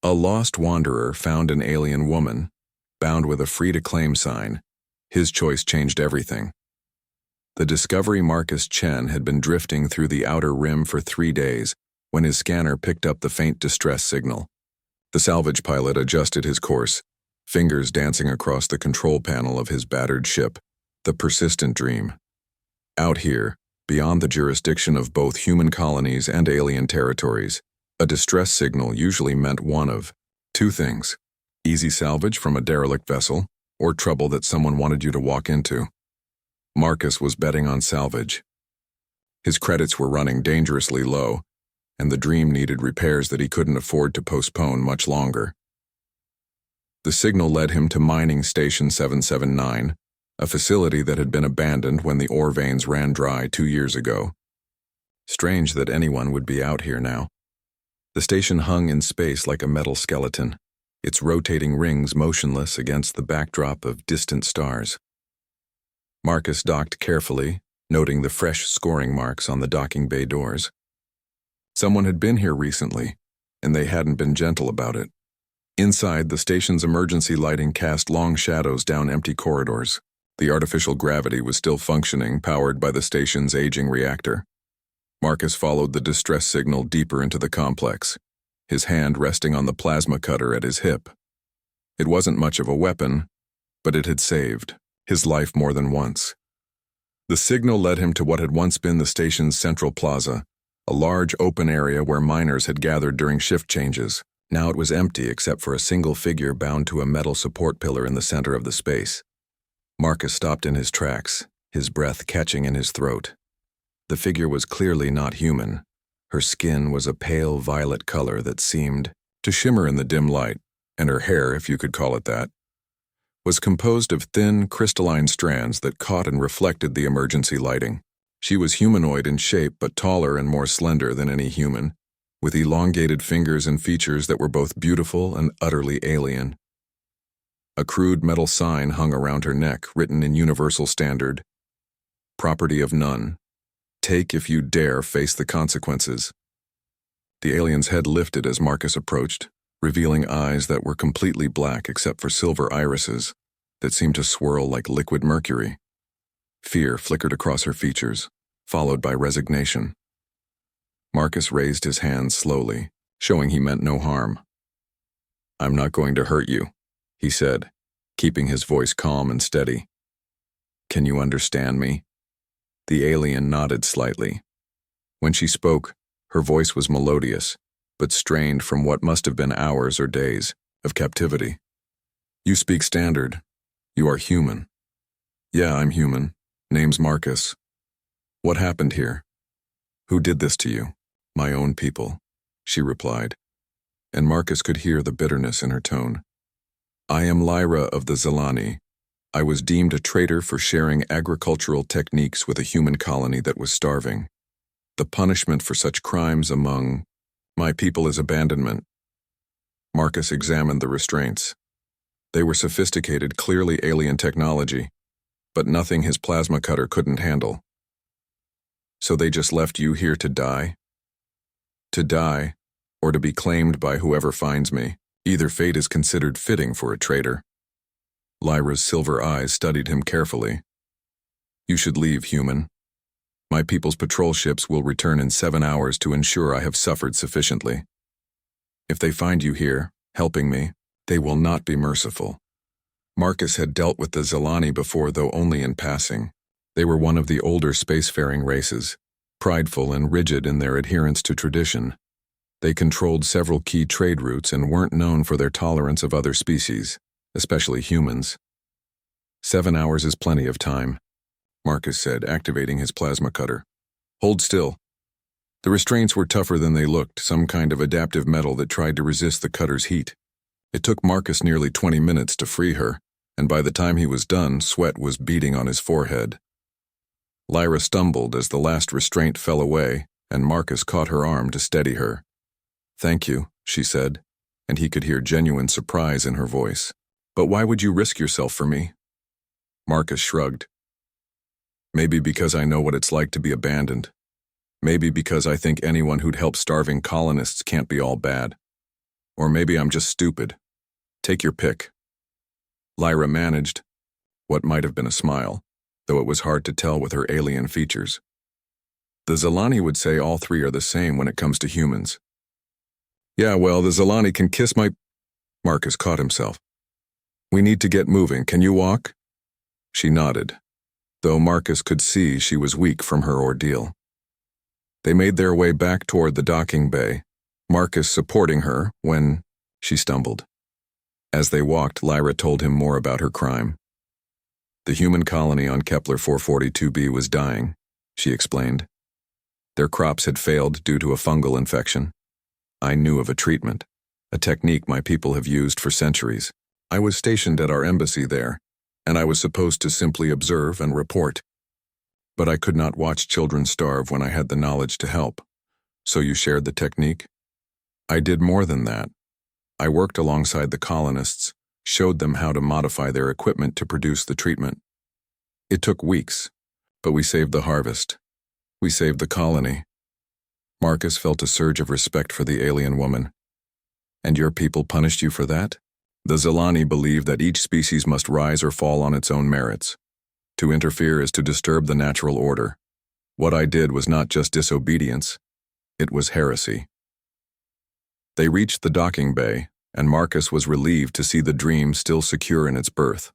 A lost wanderer found an alien woman, bound with a free-to-claim sign. His choice changed everything. The Discovery Marcus Chen had been drifting through the outer rim for 3 days when his scanner picked up the faint distress signal. The salvage pilot adjusted his course, fingers dancing across the control panel of his battered ship, the persistent dream. Out here, beyond the jurisdiction of both human colonies and alien territories, a distress signal usually meant one of 2 things: easy salvage from a derelict vessel, or trouble that someone wanted you to walk into. Marcus was betting on salvage. His credits were running dangerously low, and the dream needed repairs that he couldn't afford to postpone much longer. The signal led him to Mining Station 779, a facility that had been abandoned when the ore veins ran dry 2 years ago. Strange that anyone would be out here now. The station hung in space like a metal skeleton, its rotating rings motionless against the backdrop of distant stars. Marcus docked carefully, noting the fresh scoring marks on the docking bay doors. Someone had been here recently, and they hadn't been gentle about it. Inside, the station's emergency lighting cast long shadows down empty corridors. The artificial gravity was still functioning, powered by the station's aging reactor. Marcus followed the distress signal deeper into the complex, his hand resting on the plasma cutter at his hip. It wasn't much of a weapon, but it had saved his life more than once. The signal led him to what had once been the station's central plaza, a large open area where miners had gathered during shift changes. Now it was empty except for a single figure bound to a metal support pillar in the center of the space. Marcus stopped in his tracks, his breath catching in his throat. The figure was clearly not human. Her skin was a pale violet color that seemed to shimmer in the dim light, and her hair, if you could call it that, was composed of thin, crystalline strands that caught and reflected the emergency lighting. She was humanoid in shape but taller and more slender than any human, with elongated fingers and features that were both beautiful and utterly alien. A crude metal sign hung around her neck, written in universal standard, "Property of none. Take if you dare face the consequences." The alien's head lifted as Marcus approached, revealing eyes that were completely black except for silver irises that seemed to swirl like liquid mercury. Fear flickered across her features, followed by resignation. Marcus raised his hands slowly, showing he meant no harm. "I'm not going to hurt you," he said, keeping his voice calm and steady. "Can you understand me?" The alien nodded slightly. When she spoke, her voice was melodious, but strained from what must have been hours or days of captivity. "You speak standard. You are human." "Yeah, I'm human. Name's Marcus." "What happened here? Who did this to you?" "My own people," she replied, and Marcus could hear the bitterness in her tone. "I am Lyra of the Zelani. I was deemed a traitor for sharing agricultural techniques with a human colony that was starving. The punishment for such crimes among my people is abandonment." Marcus examined the restraints. They were sophisticated, clearly alien technology, but nothing his plasma cutter couldn't handle. "So they just left you here to die?" "To die, or to be claimed by whoever finds me. Either fate is considered fitting for a traitor." Lyra's silver eyes studied him carefully. "You should leave, human. My people's patrol ships will return in 7 hours to ensure I have suffered sufficiently. If they find you here, helping me, they will not be merciful." Marcus had dealt with the Zelani before, though only in passing. They were one of the older spacefaring races, prideful and rigid in their adherence to tradition. They controlled several key trade routes and weren't known for their tolerance of other species, especially humans. 7 hours is plenty of time," Marcus said, activating his plasma cutter. "Hold still." The restraints were tougher than they looked, some kind of adaptive metal that tried to resist the cutter's heat. It took Marcus nearly 20 minutes to free her, and by the time he was done, sweat was beading on his forehead. Lyra stumbled as the last restraint fell away, and Marcus caught her arm to steady her. "Thank you," she said, and he could hear genuine surprise in her voice. "But why would you risk yourself for me?" Marcus shrugged. "Maybe because I know what it's like to be abandoned. Maybe because I think anyone who'd help starving colonists can't be all bad. Or maybe I'm just stupid. Take your pick. Lyra managed what might have been a smile, though it was hard to tell with her alien features. The Zilani would say all three are the same when it comes to humans. Yeah, well, the Zilani can kiss my... Marcus caught himself. We need to get moving. Can you walk? She nodded, though Marcus could see she was weak from her ordeal. They made their way back toward the docking bay, Marcus supporting her when she stumbled. As they walked, Lyra told him more about her crime. The human colony on Kepler 442b was dying, she explained. Their crops had failed due to a fungal infection. I knew of a treatment, a technique my people have used for centuries. I was stationed at our embassy there, and I was supposed to simply observe and report. But I could not watch children starve when I had the knowledge to help. So you shared the technique? I did more than that. I worked alongside the colonists, showed them how to modify their equipment to produce the treatment. It took weeks, but we saved the harvest. We saved the colony. Marcus felt a surge of respect for the alien woman. And your people punished you for that? The Zilani believe that each species must rise or fall on its own merits. To interfere is to disturb the natural order. What I did was not just disobedience, it was heresy. They reached the docking bay, and Marcus was relieved to see the Dream still secure in its berth.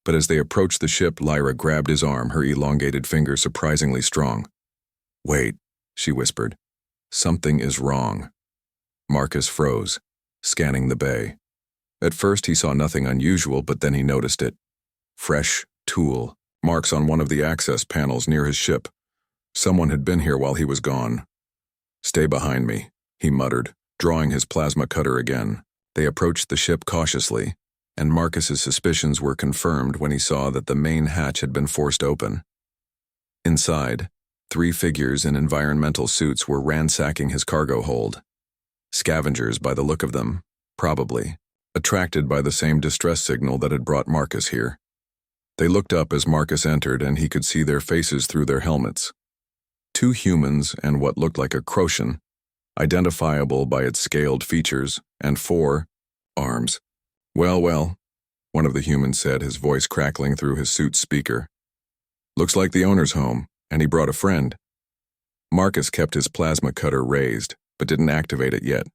But as they approached the ship, Lyra grabbed his arm, her elongated fingers surprisingly strong. Wait, she whispered. Something is wrong. Marcus froze, scanning the bay. At first he saw nothing unusual, but then he noticed it. Fresh tool marks on one of the access panels near his ship. Someone had been here while he was gone. Stay behind me, he muttered, drawing his plasma cutter again. They approached the ship cautiously, and Marcus's suspicions were confirmed when he saw that the main hatch had been forced open. Inside, 3 figures in environmental suits were ransacking his cargo hold. Scavengers by the look of them, probably, attracted by the same distress signal that had brought Marcus here. They looked up as Marcus entered, and he could see their faces through their helmets. 2 humans and what looked like a Crocian, identifiable by its scaled features, and 4 arms. Well, one of the humans said, his voice crackling through his suit's speaker. Looks like the owner's home, and he brought a friend. Marcus kept his plasma cutter raised, but didn't activate it yet.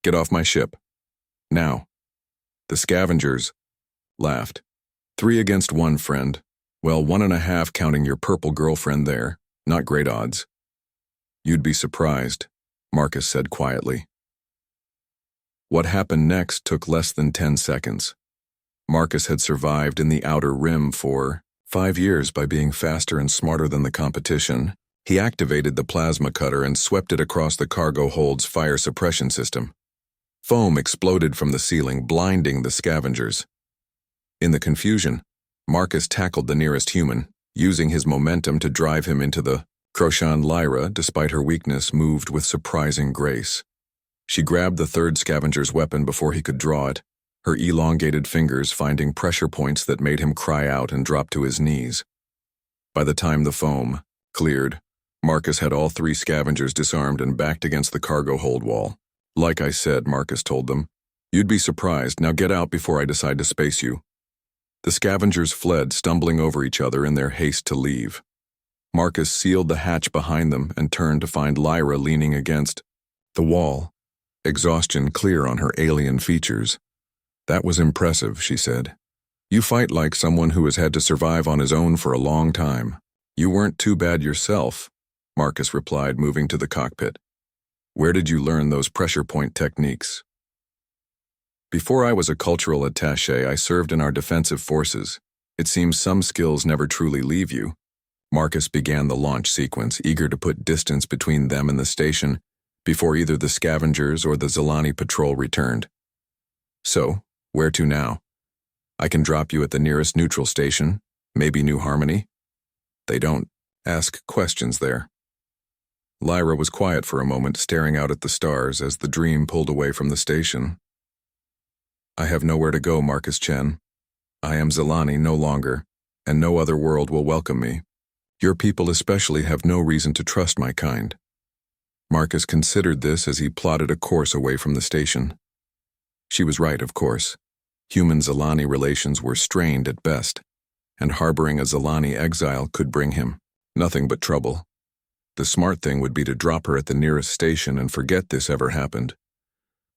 Get off my ship. Now. The scavengers laughed. 3 against 1, friend. Well, 1.5 counting your purple girlfriend there. Not great odds. You'd be surprised, Marcus said quietly. What happened next took less than 10 seconds. Marcus had survived in the outer rim for 5 years by being faster and smarter than the competition. He activated the plasma cutter and swept it across the cargo hold's fire suppression system. Foam exploded from the ceiling, blinding the scavengers. In the confusion, Marcus tackled the nearest human, using his momentum to drive him into the Crocian. Lyra, despite her weakness, moved with surprising grace. She grabbed the 3rd scavenger's weapon before he could draw it, her elongated fingers finding pressure points that made him cry out and drop to his knees. By the time the foam cleared, Marcus had all 3 scavengers disarmed and backed against the cargo hold wall. Like I said, Marcus told them, you'd be surprised. Now get out before I decide to space you. The scavengers fled, stumbling over each other in their haste to leave. Marcus sealed the hatch behind them and turned to find Lyra leaning against the wall, exhaustion clear on her alien features. That was impressive, she said. You fight like someone who has had to survive on his own for a long time. You weren't too bad yourself, Marcus replied, moving to the cockpit. Where did you learn those pressure point techniques? Before I was a cultural attaché, I served in our defensive forces. It seems some skills never truly leave you. Marcus began the launch sequence, eager to put distance between them and the station before either the scavengers or the Zilani patrol returned. So, where to now? I can drop you at the nearest neutral station, maybe New Harmony. They don't ask questions there. Lyra was quiet for a moment, staring out at the stars as the Dream pulled away from the station. I have nowhere to go, Marcus Chen. I am Zilani no longer, and no other world will welcome me. Your people especially have no reason to trust my kind. Marcus considered this as he plotted a course away from the station. She was right, of course. Human-Zilani relations were strained at best, and harboring a Zilani exile could bring him nothing but trouble. The smart thing would be to drop her at the nearest station and forget this ever happened.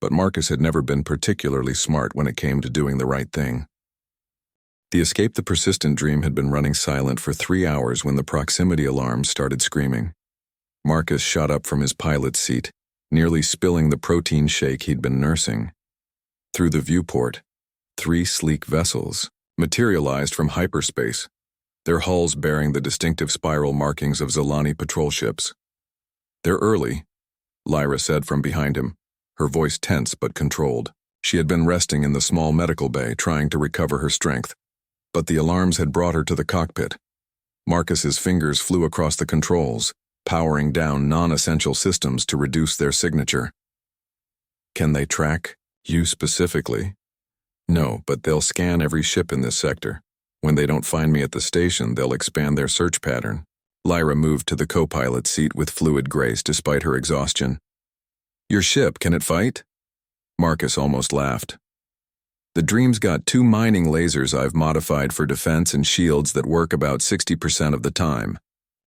But Marcus had never been particularly smart when it came to doing the right thing. The Escape the Persistent dream had been running silent for 3 hours when the proximity alarm started screaming. Marcus shot up from his pilot's seat, nearly spilling the protein shake he'd been nursing. Through the viewport, 3 sleek vessels materialized from hyperspace, their hulls bearing the distinctive spiral markings of Zilani patrol ships. "They're early," Lyra said from behind him, her voice tense but controlled. She had been resting in the small medical bay, trying to recover her strength, but the alarms had brought her to the cockpit. Marcus's fingers flew across the controls, powering down non-essential systems to reduce their signature. "Can they track you specifically?" "No, but they'll scan every ship in this sector. When they don't find me at the station, they'll expand their search pattern." Lyra moved to the co-pilot's seat with fluid grace despite her exhaustion. "Your ship, can it fight?" Marcus almost laughed. "The Dream's got 2 mining lasers I've modified for defense and shields that work about 60% of the time.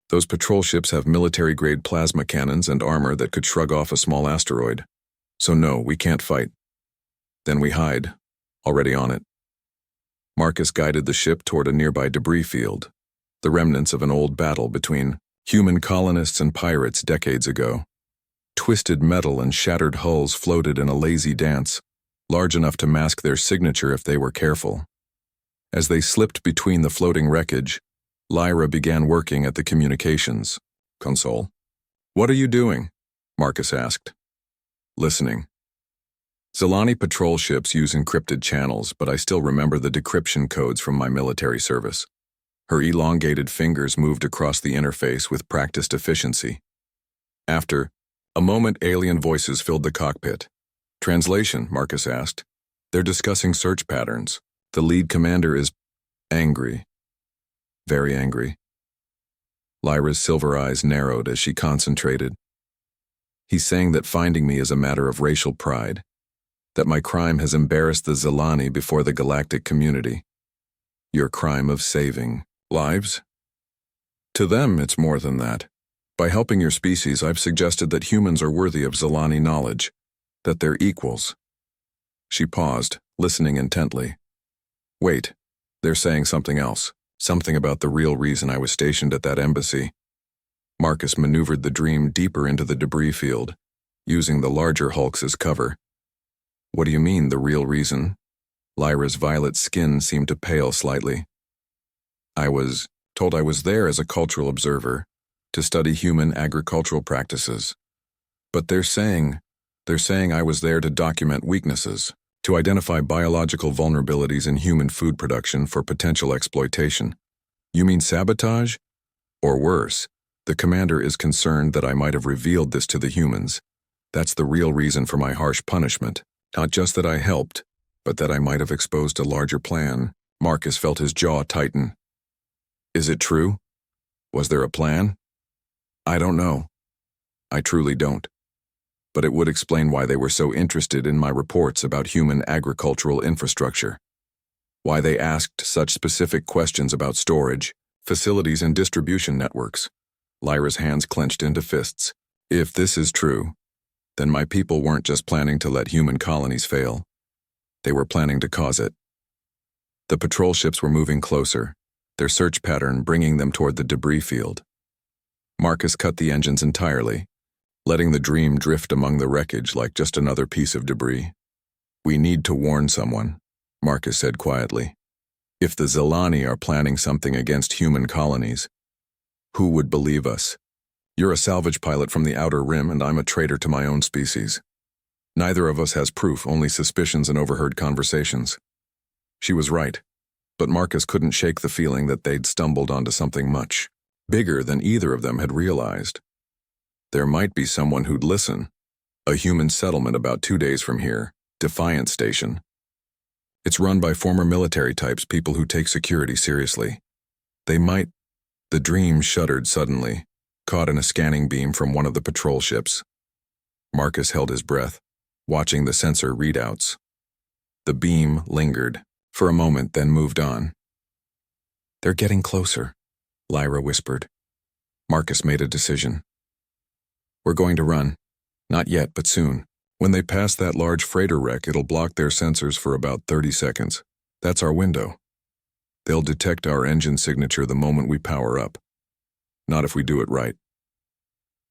Those patrol ships have military-grade plasma cannons and armor that could shrug off a small asteroid. So no, we can't fight." "Then we hide. Already on it." Marcus guided the ship toward a nearby debris field, the remnants of an old battle between human colonists and pirates decades ago. Twisted metal and shattered hulls floated in a lazy dance, large enough to mask their signature if they were careful. As they slipped between the floating wreckage, Lyra began working at the communications console. "What are you doing?" Marcus asked. "Listening. Zilani patrol ships use encrypted channels, but I still remember the decryption codes from my military service." Her elongated fingers moved across the interface with practiced efficiency. After a moment, alien voices filled the cockpit. "Translation?" Marcus asked. "They're discussing search patterns. The lead commander is angry. Very angry." Lyra's silver eyes narrowed as she concentrated. "He's saying that finding me is a matter of racial pride, that my crime has embarrassed the Zilani before the galactic community. Your crime of saving lives? To them, it's more than that. By helping your species, I've suggested that humans are worthy of Zilani knowledge, that they're equals." She paused, listening intently. "Wait, they're saying something else, something about the real reason I was stationed at that embassy." Marcus maneuvered the Dream deeper into the debris field, using the larger hulks as cover. "What do you mean, the real reason?" Lyra's violet skin seemed to pale slightly. "I was told I was there as a cultural observer, to study human agricultural practices. But they're saying I was there to document weaknesses, to identify biological vulnerabilities in human food production for potential exploitation." "You mean sabotage?" "Or worse, the commander is concerned that I might have revealed this to the humans. That's the real reason for my harsh punishment. Not just that I helped, but that I might have exposed a larger plan." Marcus felt his jaw tighten. "Is it true? Was there a plan?" "I don't know. I truly don't. But it would explain why they were so interested in my reports about human agricultural infrastructure. Why they asked such specific questions about storage, facilities, and distribution networks." Lyra's hands clenched into fists. "If this is true, then my people weren't just planning to let human colonies fail. They were planning to cause it." The patrol ships were moving closer, their search pattern bringing them toward the debris field. Marcus cut the engines entirely, letting the Dream drift among the wreckage like just another piece of debris. "We need to warn someone," Marcus said quietly. "If the Zilani are planning something against human colonies, who would believe us? You're a salvage pilot from the Outer Rim, and I'm a traitor to my own species. Neither of us has proof, only suspicions and overheard conversations." She was right, but Marcus couldn't shake the feeling that they'd stumbled onto something much bigger than either of them had realized. There might be someone who'd listen. A human settlement about 2 days from here, Defiant Station. It's run by former military types, people who take security seriously. They might... The Dream shuddered suddenly, caught in a scanning beam from one of the patrol ships. Marcus held his breath, watching the sensor readouts. The beam lingered for a moment, then moved on. "They're getting closer," Lyra whispered. Marcus made a decision. "We're going to run. Not yet, but soon. When they pass that large freighter wreck, it'll block their sensors for about 30 seconds. That's our window. They'll detect our engine signature the moment we power up. Not if we do it right."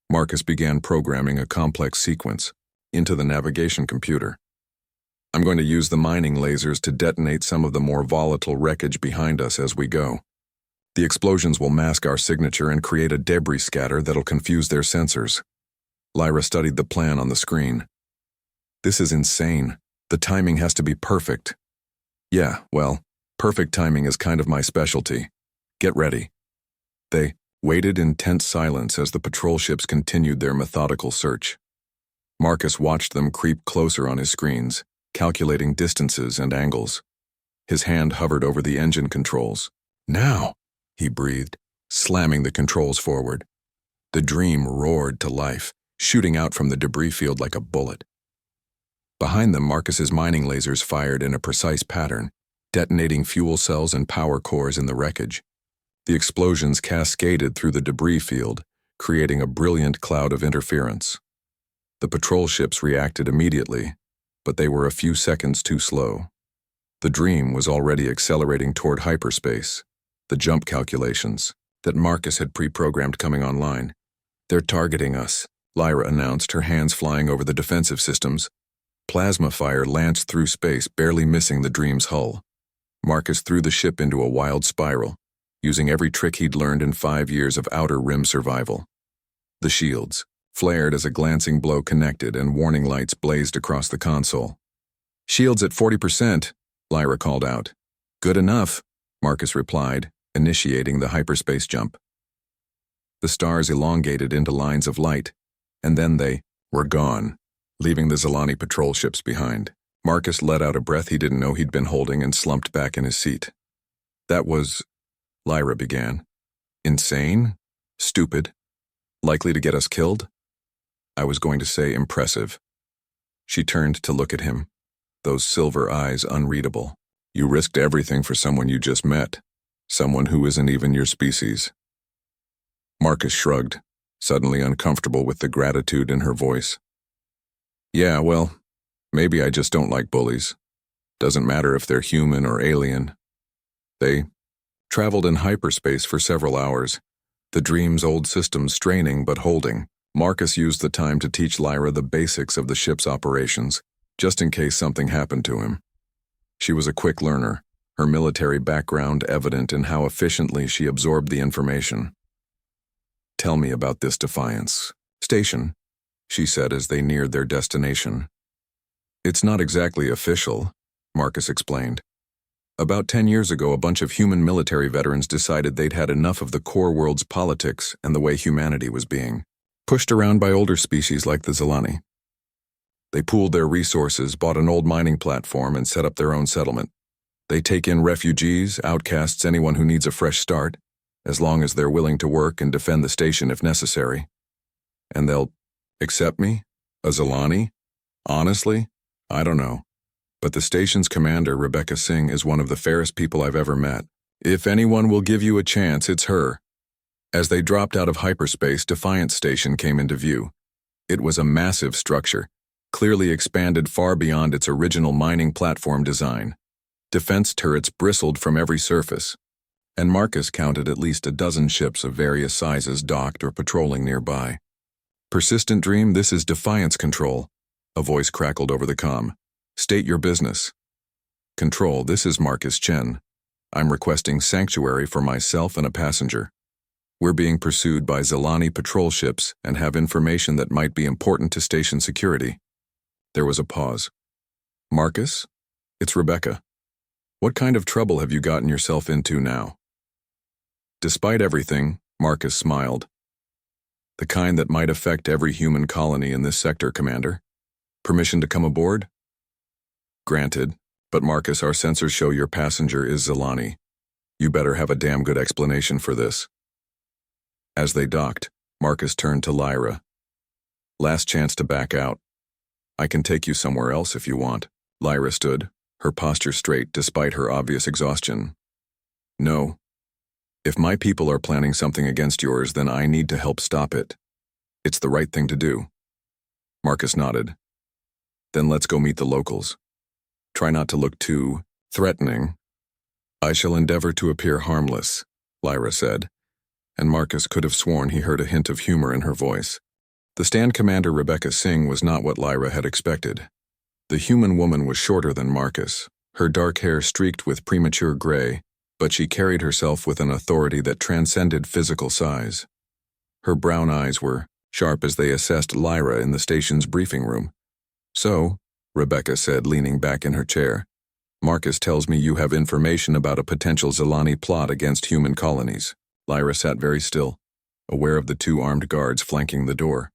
Marcus began programming a complex sequence into the navigation computer. "I'm going to use the mining lasers to detonate some of the more volatile wreckage behind us as we go. The explosions will mask our signature and create a debris scatter that'll confuse their sensors." Lyra studied the plan on the screen. "This is insane. The timing has to be perfect." "Yeah, well, perfect timing is kind of my specialty. Get ready." They waited in tense silence as the patrol ships continued their methodical search. Marcus watched them creep closer on his screens, calculating distances and angles. His hand hovered over the engine controls. "Now," he breathed, slamming the controls forward. The Dream roared to life, shooting out from the debris field like a bullet. Behind them, Marcus's mining lasers fired in a precise pattern, detonating fuel cells and power cores in the wreckage. The explosions cascaded through the debris field, creating a brilliant cloud of interference. The patrol ships reacted immediately, but they were a few seconds too slow. The Dream was already accelerating toward hyperspace, the jump calculations that Marcus had pre-programmed coming online. "They're targeting us," Lyra announced, her hands flying over the defensive systems. Plasma fire lanced through space, barely missing the Dream's hull. Marcus threw the ship into a wild spiral, using every trick he'd learned in 5 years of outer rim survival. The shields flared as a glancing blow connected and warning lights blazed across the console. "Shields at 40%, Lyra called out. "Good enough," Marcus replied, initiating the hyperspace jump. The stars elongated into lines of light, and then they were gone, leaving the Zalani patrol ships behind. Marcus let out a breath he didn't know he'd been holding and slumped back in his seat. "That was," Lyra began. "Insane? Stupid? Likely to get us killed?" I was going to say impressive. She turned to look at him, those silver eyes unreadable. "You risked everything for someone you just met, someone who isn't even your species." Marcus shrugged, suddenly uncomfortable with the gratitude in her voice. "Yeah, well, maybe I just don't like bullies. Doesn't matter if they're human or alien." They traveled in hyperspace for several hours, the Dream's old systems straining but holding. Marcus used the time to teach Lyra the basics of the ship's operations, just in case something happened to him. She was a quick learner, her military background evident in how efficiently she absorbed the information. "Tell me about this Defiance station," she said as they neared their destination. "It's not exactly official," Marcus explained. "About 10 years ago, a bunch of human military veterans decided they'd had enough of the core world's politics and the way humanity was being pushed around by older species like the Zalani. They pooled their resources, bought an old mining platform, and set up their own settlement. They take in refugees, outcasts, anyone who needs a fresh start, as long as they're willing to work and defend the station if necessary. And they'll accept me? A Zalani? Honestly, I don't know. But the station's commander, Rebecca Singh, is one of the fairest people I've ever met. If anyone will give you a chance, it's her." As they dropped out of hyperspace, Defiance Station came into view. It was a massive structure, clearly expanded far beyond its original mining platform design. Defense turrets bristled from every surface, and Marcus counted at least a dozen ships of various sizes docked or patrolling nearby. "Persistent Dream, this is Defiance Control," a voice crackled over the comm. "State your business." "Control, this is Marcus Chen. I'm requesting sanctuary for myself and a passenger. We're being pursued by Zalani patrol ships and have information that might be important to station security." There was a pause. "Marcus? It's Rebecca. What kind of trouble have you gotten yourself into now?" Despite everything, Marcus smiled. "The kind that might affect every human colony in this sector, Commander. Permission to come aboard?" "Granted, but Marcus, our sensors show your passenger is Zalani. You better have a damn good explanation for this." As they docked, Marcus turned to Lyra. Last chance to back out. I can take you somewhere else if you want. Lyra stood, her posture straight despite her obvious exhaustion. No. If my people are planning something against yours, then I need to help stop it. It's the right thing to do. Marcus nodded. Then let's go meet the locals. Try not to look too threatening. I shall endeavor to appear harmless, Lyra said, and Marcus could have sworn he heard a hint of humor in her voice. The stand commander Rebecca Singh was not what Lyra had expected. The human woman was shorter than Marcus, her dark hair streaked with premature gray, but she carried herself with an authority that transcended physical size. Her brown eyes were sharp as they assessed Lyra in the station's briefing room. So, Rebecca said, leaning back in her chair, Marcus tells me you have information about a potential Zilani plot against human colonies. Lyra sat very still, aware of the two armed guards flanking the door.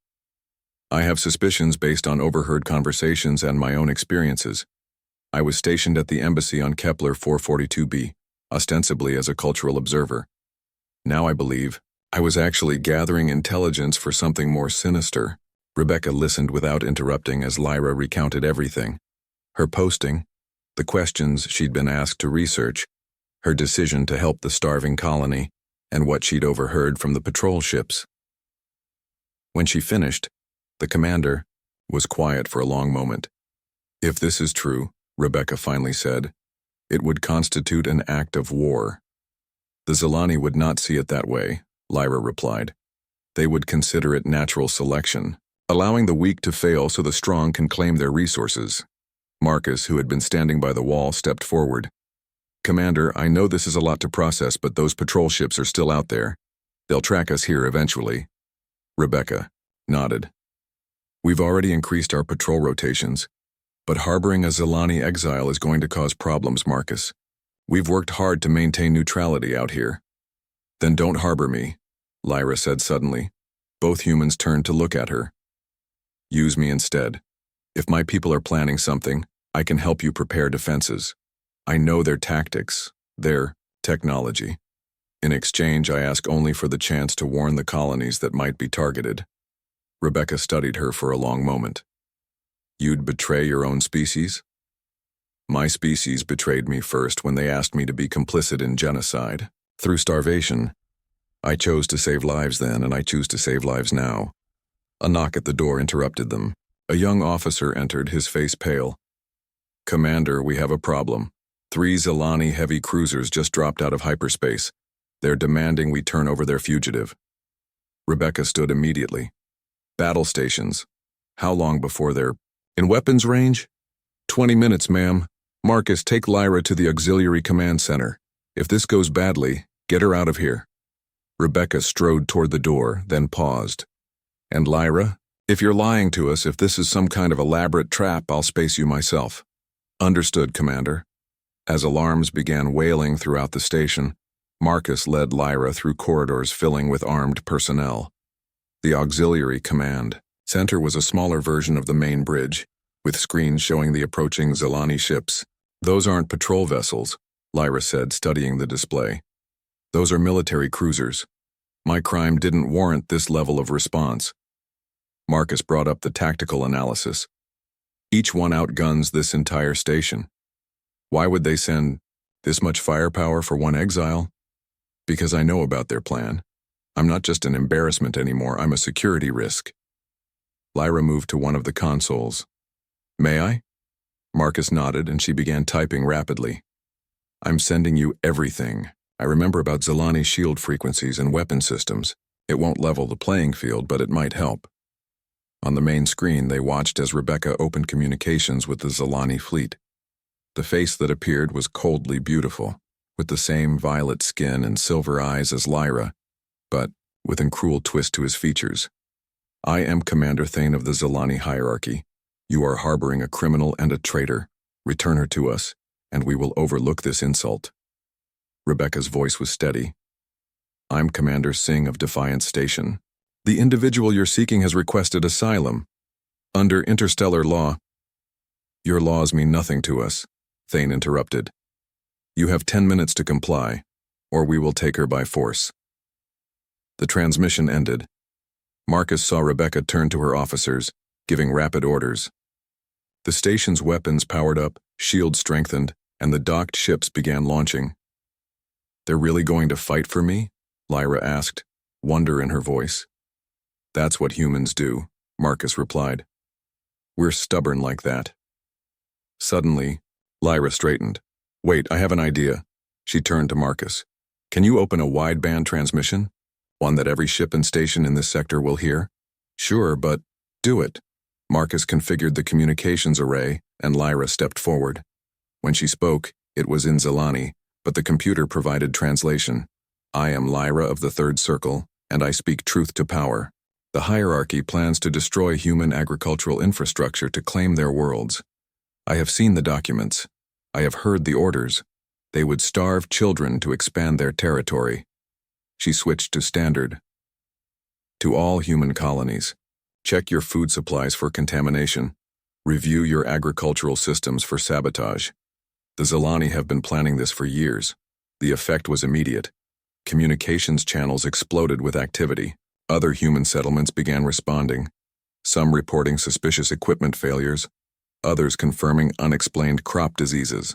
I have suspicions based on overheard conversations and my own experiences. I was stationed at the embassy on Kepler 442b, ostensibly as a cultural observer. Now I believe I was actually gathering intelligence for something more sinister. Rebecca listened without interrupting as Lyra recounted everything. Her posting, the questions she'd been asked to research, her decision to help the starving colony, and what she'd overheard from the patrol ships. When she finished, the commander was quiet for a long moment. If this is true, Rebecca finally said, it would constitute an act of war. The Zilani would not see it that way, Lyra replied. They would consider it natural selection, allowing the weak to fail so the strong can claim their resources. Marcus, who had been standing by the wall, stepped forward. Commander, I know this is a lot to process, but those patrol ships are still out there. They'll track us here eventually. Rebecca nodded. We've already increased our patrol rotations, but harboring a Zilani exile is going to cause problems, Marcus. We've worked hard to maintain neutrality out here. Then don't harbor me, Lyra said suddenly. Both humans turned to look at her. Use me instead. If my people are planning something, I can help you prepare defenses. I know their tactics, their technology. In exchange, I ask only for the chance to warn the colonies that might be targeted. Rebecca studied her for a long moment. You'd betray your own species? My species betrayed me first when they asked me to be complicit in genocide. Through starvation. I chose to save lives then, and I choose to save lives now. A knock at the door interrupted them. A young officer entered, his face pale. Commander, we have a problem. 3 Zilani heavy cruisers just dropped out of hyperspace. They're demanding we turn over their fugitive. Rebecca stood immediately. Battle stations. How long before they're in weapons range? 20 minutes, ma'am. Marcus, take Lyra to the Auxiliary Command Center. If this goes badly, get her out of here. Rebecca strode toward the door, then paused. And Lyra, if you're lying to us, if this is some kind of elaborate trap, I'll space you myself. Understood, Commander. As alarms began wailing throughout the station, Marcus led Lyra through corridors filling with armed personnel. The Auxiliary Command Center was a smaller version of the main bridge, with screens showing the approaching Zilani ships. Those aren't patrol vessels, Lyra said, studying the display. Those are military cruisers. My crime didn't warrant this level of response. Marcus brought up the tactical analysis. Each one outguns this entire station. Why would they send this much firepower for one exile? Because I know about their plan. I'm not just an embarrassment anymore, I'm a security risk. Lyra moved to one of the consoles. May I? Marcus nodded and she began typing rapidly. I'm sending you everything. I remember about Zilani shield frequencies and weapon systems. It won't level the playing field, but it might help. On the main screen, they watched as Rebecca opened communications with the Zilani fleet. The face that appeared was coldly beautiful, with the same violet skin and silver eyes as Lyra, but with a cruel twist to his features. I am Commander Thane of the Zilani hierarchy. You are harboring a criminal and a traitor. Return her to us, and we will overlook this insult. Rebecca's voice was steady. I'm Commander Singh of Defiance Station. The individual you're seeking has requested asylum. Under interstellar law. Your laws mean nothing to us, Thane interrupted. You have 10 minutes to comply, or we will take her by force. The transmission ended. Marcus saw Rebecca turn to her officers, giving rapid orders. The station's weapons powered up, shields strengthened, and the docked ships began launching. "They're really going to fight for me?" Lyra asked, wonder in her voice. "That's what humans do," Marcus replied. "We're stubborn like that." Suddenly, Lyra straightened. "Wait, I have an idea." She turned to Marcus. "Can you open a wideband transmission? One that every ship and station in this sector will hear?" "Sure, but do it." Marcus configured the communications array, and Lyra stepped forward. When she spoke, it was in Zilani, but the computer provided translation. "I am Lyra of the Third Circle, and I speak truth to power. The hierarchy plans to destroy human agricultural infrastructure to claim their worlds. I have seen the documents. I have heard the orders. They would starve children to expand their territory." She switched to standard. "To all human colonies, check your food supplies for contamination. Review your agricultural systems for sabotage. The Zilani have been planning this for years." The effect was immediate. Communications channels exploded with activity. Other human settlements began responding, some reporting suspicious equipment failures, others confirming unexplained crop diseases.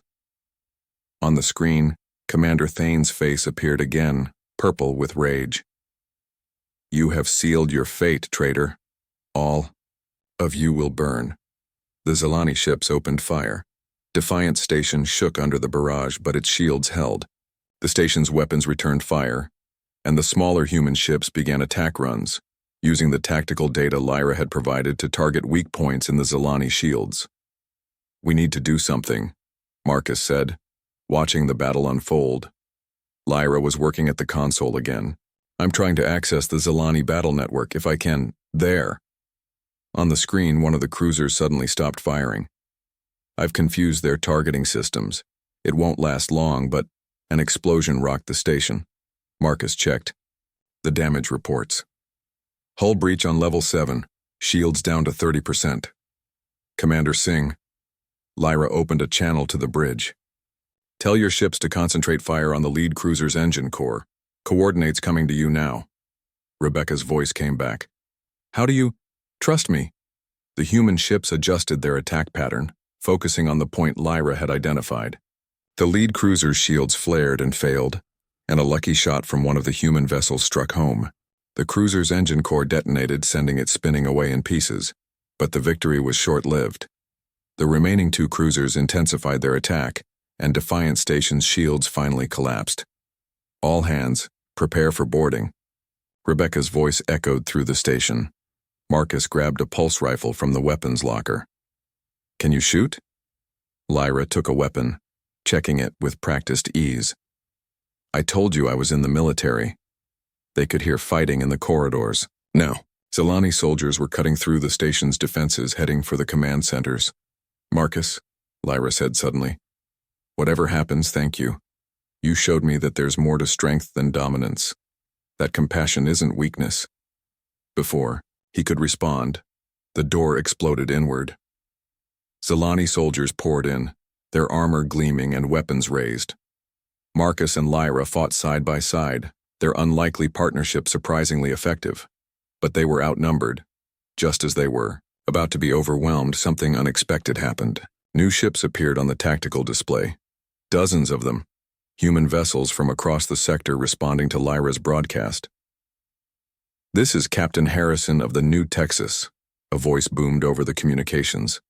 On the screen, Commander Thane's face appeared again, purple with rage. "You have sealed your fate, traitor. All of you will burn." The Zilani ships opened fire. Defiant Station shook under the barrage, but its shields held. The station's weapons returned fire, and the smaller human ships began attack runs, using the tactical data Lyra had provided to target weak points in the Zilani shields. "We need to do something," Marcus said, watching the battle unfold. Lyra was working at the console again. "I'm trying to access the Zilani battle network if I can. There." On the screen, one of the cruisers suddenly stopped firing. "I've confused their targeting systems. It won't last long, but..." An explosion rocked the station. Marcus checked. The damage reports. "Hull breach on level 7. Shields down to 30%. Commander Singh." Lyra opened a channel to the bridge. "Tell your ships to concentrate fire on the lead cruiser's engine core. Coordinates coming to you now." Rebecca's voice came back. "How do you trust me?" The human ships adjusted their attack pattern, focusing on the point Lyra had identified. The lead cruiser's shields flared and failed, and a lucky shot from one of the human vessels struck home. The cruiser's engine core detonated, sending it spinning away in pieces, but the victory was short-lived. The remaining 2 cruisers intensified their attack, and Defiant Station's shields finally collapsed. "All hands, prepare for boarding." Rebecca's voice echoed through the station. Marcus grabbed a pulse rifle from the weapons locker. "Can you shoot?" Lyra took a weapon, checking it with practiced ease. "I told you I was in the military." They could hear fighting in the corridors. No. Zilani soldiers were cutting through the station's defenses, heading for the command centers. "Marcus," Lyra said suddenly, "whatever happens, thank you. You showed me that there's more to strength than dominance. That compassion isn't weakness." Before he could respond, the door exploded inward. Zilani soldiers poured in, their armor gleaming and weapons raised. Marcus and Lyra fought side by side, their unlikely partnership surprisingly effective. But they were outnumbered. Just as they were about to be overwhelmed, something unexpected happened. New ships appeared on the tactical display. Dozens of them. Human vessels from across the sector responding to Lyra's broadcast. "This is Captain Harrison of the New Texas," a voice boomed over the communications.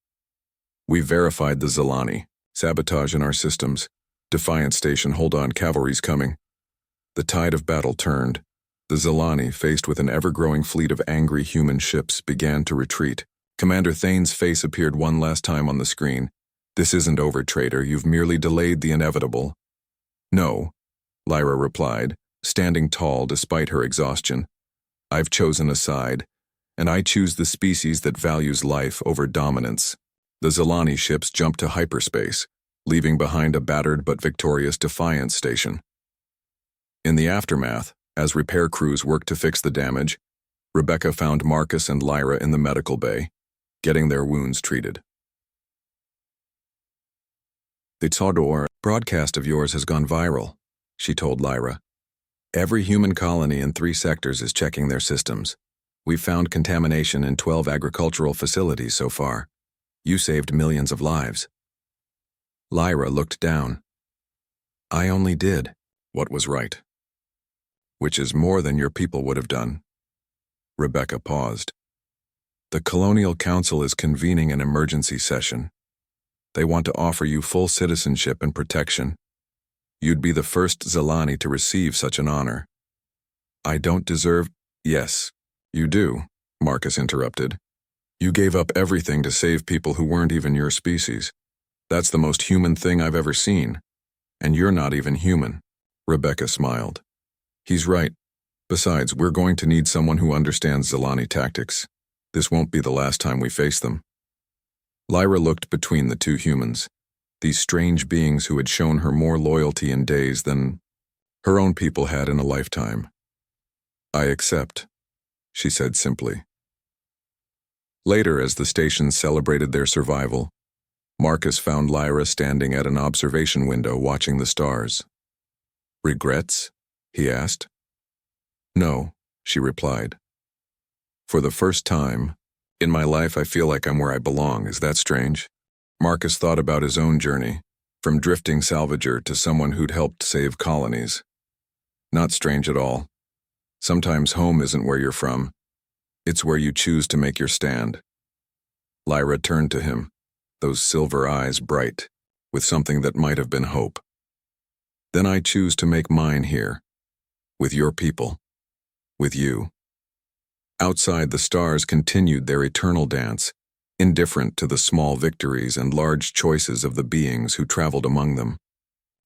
"We verified the Zilani. Sabotage in our systems. Defiant Station, hold on, cavalry's coming." The tide of battle turned. The Zilani, faced with an ever-growing fleet of angry human ships, began to retreat. Commander Thane's face appeared one last time on the screen. "This isn't over, traitor. You've merely delayed the inevitable." "No," Lyra replied, standing tall despite her exhaustion. "I've chosen a side, and I choose the species that values life over dominance." The Zilani ships jumped to hyperspace, leaving behind a battered but victorious Defiance Station. In the aftermath, as repair crews worked to fix the damage, Rebecca found Marcus and Lyra in the medical bay, getting their wounds treated. "The Todor broadcast of yours has gone viral," she told Lyra. "Every human colony in 3 sectors is checking their systems. We've found contamination in 12 agricultural facilities so far. You saved millions of lives. Lyra looked down. I only did what was right. Which is more than your people would have done. Rebecca paused. The Colonial Council is convening an emergency session. They want to offer you full citizenship and protection. You'd be the first Zelani to receive such an honor. I don't deserve— Yes, you do, Marcus interrupted. You gave up everything to save people who weren't even your species. That's the most human thing I've ever seen. And you're not even human. Rebecca smiled. He's right. Besides, we're going to need someone who understands Zelani tactics. This won't be the last time we face them. Lyra looked between the two humans, these strange beings who had shown her more loyalty in days than her own people had in a lifetime. I accept, she said simply. Later, as the station celebrated their survival, Marcus found Lyra standing at an observation window watching the stars. Regrets? He asked. No, she replied. For the first time in my life, I feel like I'm where I belong. Is that strange? Marcus thought about his own journey, from drifting salvager to someone who'd helped save colonies. Not strange at all. Sometimes home isn't where you're from. It's where you choose to make your stand. Lyra turned to him, those silver eyes bright, with something that might have been hope. Then I choose to make mine here, with your people, with you. Outside, the stars continued their eternal dance, indifferent to the small victories and large choices of the beings who traveled among them.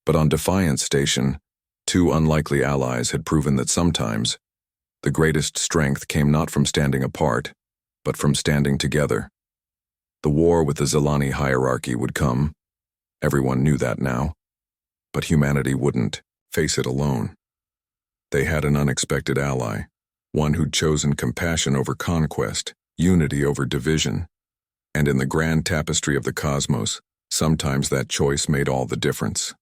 But on Defiance Station, two unlikely allies had proven that sometimes the greatest strength came not from standing apart, but from standing together. The war with the Zelani hierarchy would come. Everyone knew that now. But humanity wouldn't face it alone. They had an unexpected ally, one who'd chosen compassion over conquest, unity over division. And in the grand tapestry of the cosmos, sometimes that choice made all the difference.